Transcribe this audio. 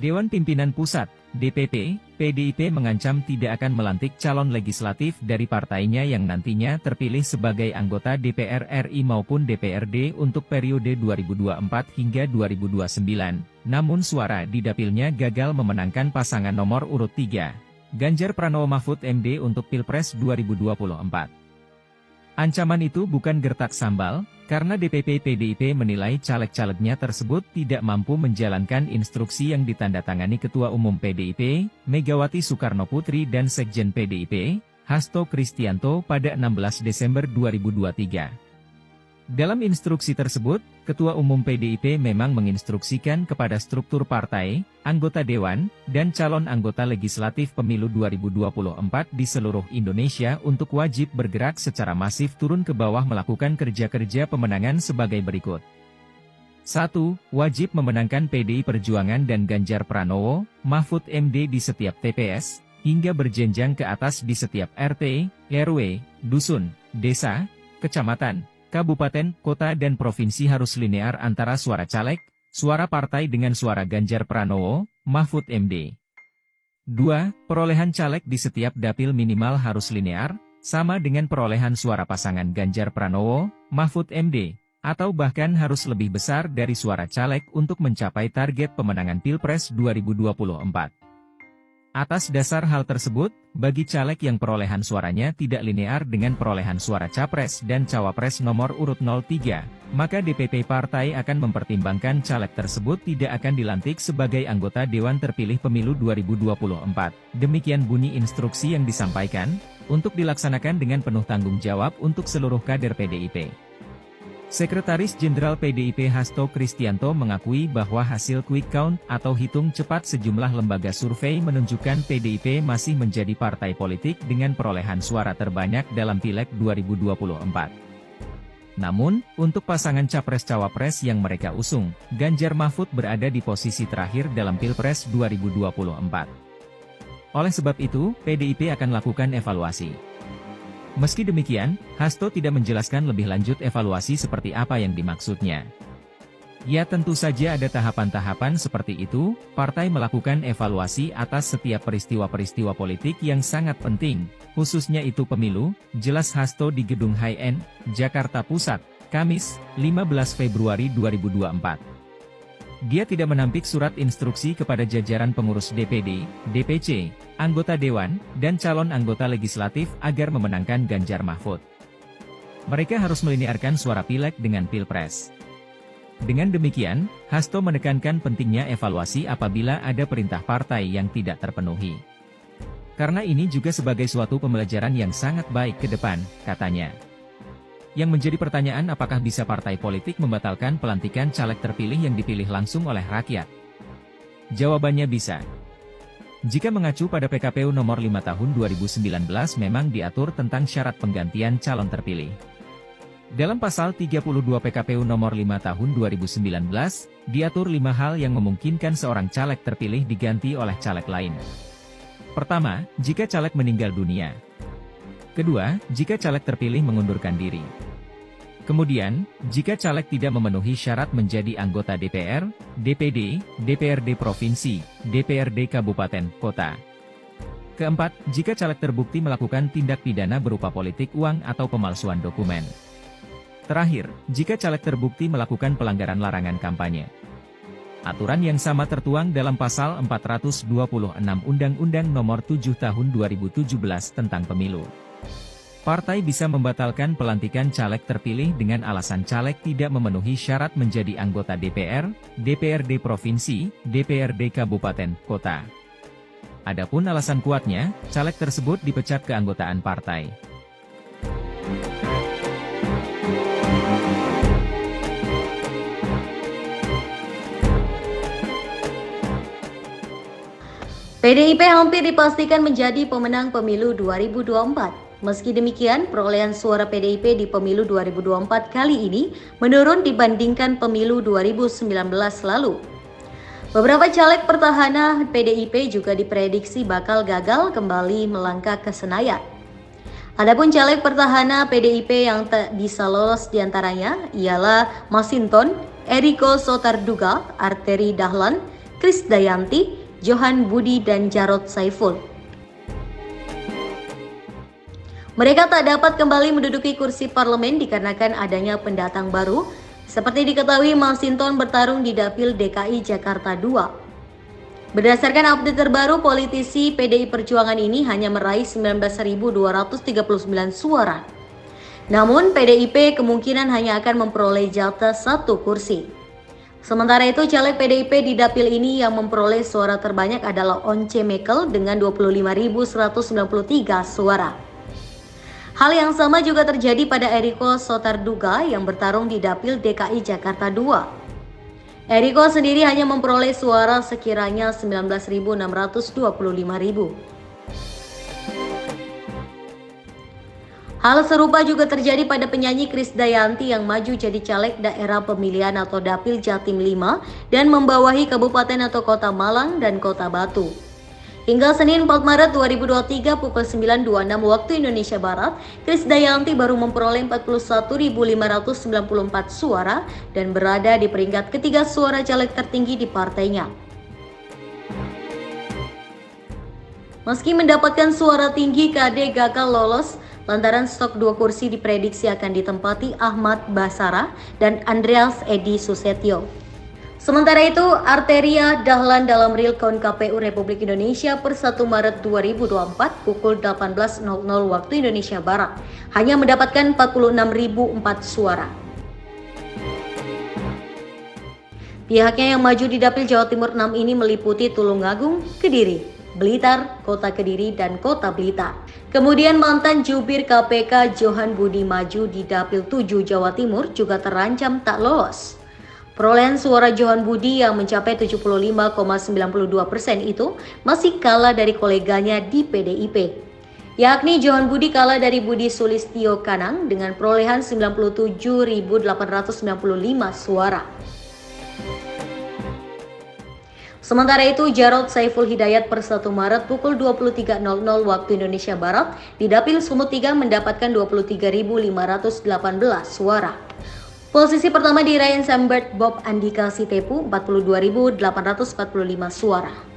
Dewan Pimpinan Pusat, DPP, PDIP mengancam tidak akan melantik calon legislatif dari partainya yang nantinya terpilih sebagai anggota DPR RI maupun DPRD untuk periode 2024 hingga 2029, namun suara di dapilnya gagal memenangkan pasangan nomor urut 3, Ganjar Pranowo Mahfud MD untuk Pilpres 2024. Ancaman itu bukan gertak sambal, karena DPP PDIP menilai caleg-calegnya tersebut tidak mampu menjalankan instruksi yang ditandatangani Ketua Umum PDIP, Megawati Soekarnoputri dan Sekjen PDIP, Hasto Kristianto pada 16 Desember 2023. Dalam instruksi tersebut, Ketua Umum PDIP memang menginstruksikan kepada struktur partai, anggota dewan, dan calon anggota legislatif pemilu 2024 di seluruh Indonesia untuk wajib bergerak secara masif turun ke bawah melakukan kerja-kerja pemenangan sebagai berikut. 1. Wajib memenangkan PDI Perjuangan dan Ganjar Pranowo, Mahfud MD di setiap TPS, hingga berjenjang ke atas di setiap RT, RW, dusun, desa, kecamatan, kabupaten, kota dan provinsi harus linear antara suara caleg, suara partai dengan suara Ganjar Pranowo, Mahfud MD. 2. Perolehan caleg di setiap dapil minimal harus linear, sama dengan perolehan suara pasangan Ganjar Pranowo, Mahfud MD, atau bahkan harus lebih besar dari suara caleg untuk mencapai target pemenangan Pilpres 2024. Atas dasar hal tersebut, bagi caleg yang perolehan suaranya tidak linear dengan perolehan suara capres dan cawapres nomor urut 03, maka DPP partai akan mempertimbangkan caleg tersebut tidak akan dilantik sebagai anggota Dewan Terpilih Pemilu 2024. Demikian bunyi instruksi yang disampaikan, untuk dilaksanakan dengan penuh tanggung jawab untuk seluruh kader PDIP. Sekretaris Jenderal PDIP Hasto Kristianto mengakui bahwa hasil quick count atau hitung cepat sejumlah lembaga survei menunjukkan PDIP masih menjadi partai politik dengan perolehan suara terbanyak dalam Pileg 2024. Namun, untuk pasangan Capres-Cawapres yang mereka usung, Ganjar Mahfud berada di posisi terakhir dalam Pilpres 2024. Oleh sebab itu, PDIP akan lakukan evaluasi. Meski demikian, Hasto tidak menjelaskan lebih lanjut evaluasi seperti apa yang dimaksudnya. Ya tentu saja ada tahapan-tahapan seperti itu, partai melakukan evaluasi atas setiap peristiwa-peristiwa politik yang sangat penting, khususnya itu pemilu, jelas Hasto di Gedung High-End, Jakarta Pusat, Kamis, 15 Februari 2024. Dia tidak menampik surat instruksi kepada jajaran pengurus DPD, DPC, anggota Dewan, dan calon anggota legislatif agar memenangkan Ganjar Mahfud. Mereka harus melinearkan suara Pileg dengan Pilpres. Dengan demikian, Hasto menekankan pentingnya evaluasi apabila ada perintah partai yang tidak terpenuhi. Karena ini juga sebagai suatu pembelajaran yang sangat baik ke depan, katanya. Yang menjadi pertanyaan apakah bisa partai politik membatalkan pelantikan caleg terpilih yang dipilih langsung oleh rakyat? Jawabannya bisa. Jika mengacu pada PKPU nomor 5 tahun 2019 memang diatur tentang syarat penggantian calon terpilih. Dalam pasal 32 PKPU nomor 5 tahun 2019, diatur 5 hal yang memungkinkan seorang caleg terpilih diganti oleh caleg lain. Pertama, jika caleg meninggal dunia. Kedua, jika caleg terpilih mengundurkan diri. Kemudian, jika caleg tidak memenuhi syarat menjadi anggota DPR, DPD, DPRD Provinsi, DPRD Kabupaten, Kota. Keempat, jika caleg terbukti melakukan tindak pidana berupa politik uang atau pemalsuan dokumen. Terakhir, jika caleg terbukti melakukan pelanggaran larangan kampanye. Aturan yang sama tertuang dalam Pasal 426 Undang-Undang Nomor 7 Tahun 2017 tentang Pemilu. Partai bisa membatalkan pelantikan caleg terpilih dengan alasan caleg tidak memenuhi syarat menjadi anggota DPR, DPRD Provinsi, DPRD Kabupaten, Kota. Adapun alasan kuatnya, caleg tersebut dipecat keanggotaan partai. PDIP hampir dipastikan menjadi pemenang pemilu 2024. Meski demikian, perolehan suara PDIP di pemilu 2024 kali ini menurun dibandingkan pemilu 2019 lalu. Beberapa caleg petahana PDIP juga diprediksi bakal gagal kembali melangkah ke Senayan. Adapun caleg petahana PDIP yang tak bisa lolos diantaranya ialah Masinton, Eriko Sotarduga, Arteri Dahlan, Krisdayanti, Johan Budi, dan Jarod Saiful. Mereka tak dapat kembali menduduki kursi parlemen dikarenakan adanya pendatang baru. Seperti diketahui, Masinton bertarung di Dapil DKI Jakarta II. Berdasarkan update terbaru, politisi PDI Perjuangan ini hanya meraih 19.239 suara. Namun, PDIP kemungkinan hanya akan memperoleh jatah 1 kursi. Sementara itu, caleg PDIP di Dapil ini yang memperoleh suara terbanyak adalah Once Mekel dengan 25.193 suara. Hal yang sama juga terjadi pada Eriko Sotarduga yang bertarung di Dapil DKI Jakarta II. Eriko sendiri hanya memperoleh suara sekiranya 19.625.000. Hal serupa juga terjadi pada penyanyi Krisdayanti yang maju jadi caleg daerah pemilihan atau Dapil Jatim 5 dan membawahi kabupaten atau kota Malang dan kota Batu. Hingga Senin 4 Maret 2023 pukul 9.26 waktu Indonesia Barat, Krisdayanti baru memperoleh 41.594 suara dan berada di peringkat ketiga suara caleg tertinggi di partainya. Meski mendapatkan suara tinggi, KD gagal lolos lantaran stok 2 kursi diprediksi akan ditempati Ahmad Basara dan Andreas Edi Susetio. Sementara itu, Arteria Dahlan dalam real count KPU Republik Indonesia per 1 Maret 2024 pukul 18.00 waktu Indonesia Barat hanya mendapatkan 46.004 suara. Pihaknya yang maju di Dapil Jawa Timur 6 ini meliputi Tulungagung, Kediri, Blitar, Kota Kediri, dan Kota Blitar. Kemudian mantan jubir KPK Johan Budi maju di Dapil 7 Jawa Timur juga terancam tak lolos. Perolehan suara Johan Budi yang mencapai 75,92% itu masih kalah dari koleganya di PDIP. Yakni Johan Budi kalah dari Budi Sulistyo Kanang dengan perolehan 97.895 suara. Sementara itu, Jarod Saiful Hidayat per 1 Maret pukul 23.00 waktu Indonesia Barat di Dapil Sumut 3 mendapatkan 23.518 suara. Posisi pertama diraih Sambert Bob Andika Sitepu 42.845 suara.